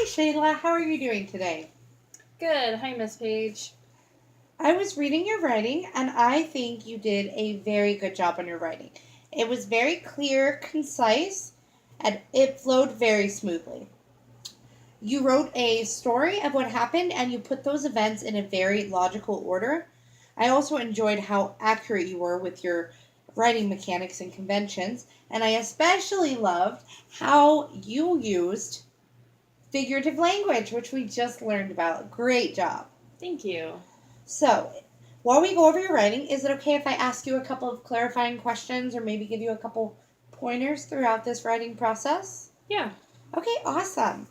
Hi, Shayla. How are you doing today? Good. Hi, Miss Paige. I was reading your writing, and I think you did a very good job on your writing. It was very clear, concise, and it flowed very smoothly. You wrote a story of what happened, and you put those events in a very logical order. I also enjoyed how accurate you were with your writing mechanics and conventions, and I especially loved how you used figurative language, which we just learned about. Great job. Thank you. So, while we go over your writing, is it okay if I ask you a couple of clarifying questions or maybe give you a couple pointers throughout this writing process? Yeah. Okay, awesome.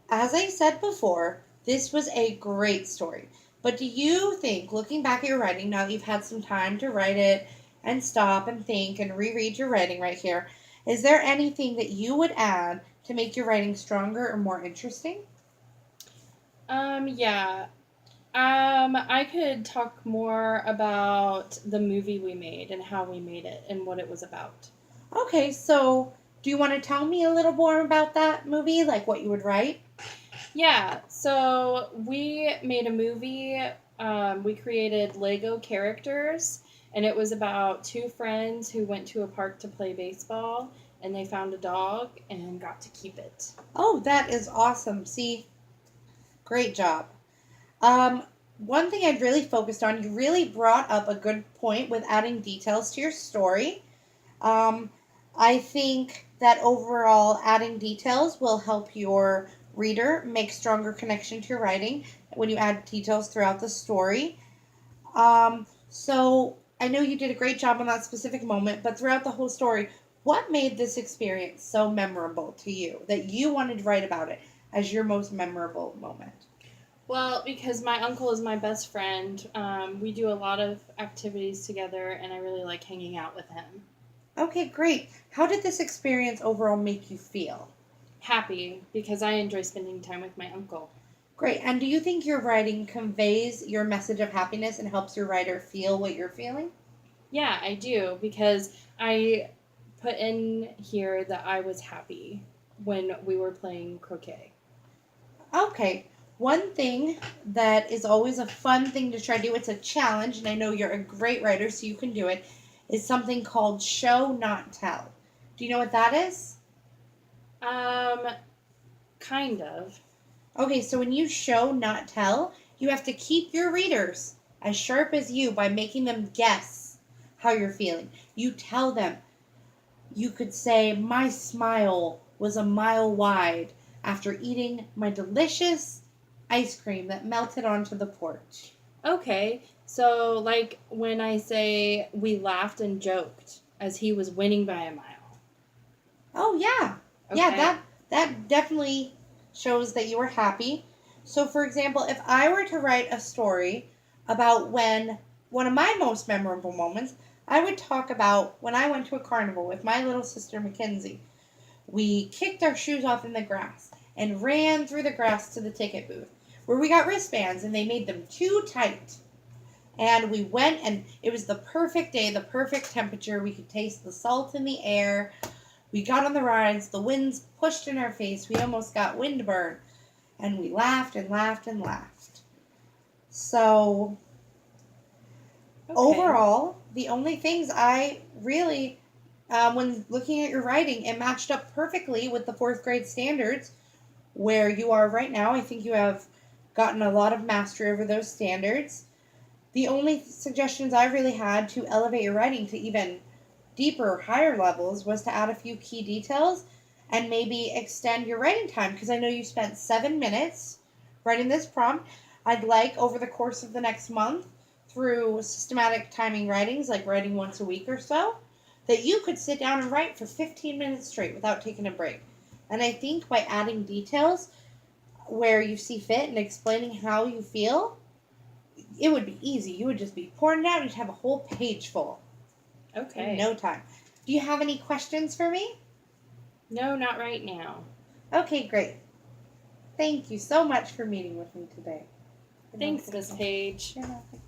As I said before, this was a great story. But do you think, looking back at your writing, now that you've had some time to write it and stop and think and reread your writing right here, is there anything that you would add to make your writing stronger or more interesting? Yeah. I could talk more about the movie we made and how we made it and what it was about. Okay, so do you want to tell me a little more about that movie, like what you would write? Yeah. So we made a movie. We created Lego characters, and it was about two friends who went to a park to play baseball, and they found a dog and got to keep it. Oh, that is awesome. See, great job. Um, One thing I'd really focused on, you really brought up a good point with adding details to your story. Um, I think that overall adding details will help your reader make stronger connection to your writing when you add details throughout the story. So I know you did a great job on that specific moment, but throughout the whole story, what made this experience so memorable to you that you wanted to write about it as your most memorable moment? Well, because my uncle is my best friend, we do a lot of activities together, and I really like hanging out with him. Okay, great. How did this experience overall make you feel? Happy because I enjoy spending time with my uncle. Great. And do you think your writing conveys your message of happiness and helps your writer feel what you're feeling? Yeah, I do because I put in here that I was happy when we were playing croquet. Okay. One thing that is always a fun thing to try to do, it's a challenge, and I know you're a great writer, so you can do it, is something called show, not tell. Do you know what that is? Um, kind of. Okay, so when you show, not tell, you have to keep your readers as sharp as you by making them guess how you're feeling. You tell them, you could say, my smile was a mile wide after eating my delicious ice cream that melted onto the porch. Okay, so like when I say we laughed and joked as he was winning by a mile. Oh yeah. Yeah, Okay. that definitely shows that you were happy. So for example, if I were to write a story about when one of my most memorable moments, I would talk about when I went to a carnival with my little sister Mackenzie. We kicked our shoes off in the grass and ran through the grass to the ticket booth where we got wristbands and they made them too tight. And we went and it was the perfect day, the perfect temperature. We could taste the salt in the air. We got on the rides, the winds pushed in our face. We almost got windburn. And we laughed and laughed and laughed. So, Okay. overall, the only things I really, when looking at your writing, it matched up perfectly with the fourth grade standards where you are right now. I think you have gotten a lot of mastery over those standards. The only suggestions I really had to elevate your writing to even deeper, higher levels was to add a few key details and maybe extend your writing time because I know you spent 7 minutes writing this prompt. I'd like over the course of the next month through systematic timing writings, like writing once a week or so, that you could sit down and write for 15 minutes straight without taking a break. And I think by adding details where you see fit and explaining how you feel, it would be easy. You would just be pouring it out. You'd have a whole page full in Okay. no time. Do you have any questions for me? No, not right now. Okay, great. Thank you so much for meeting with me today. Thanks, Miss Page. You're welcome.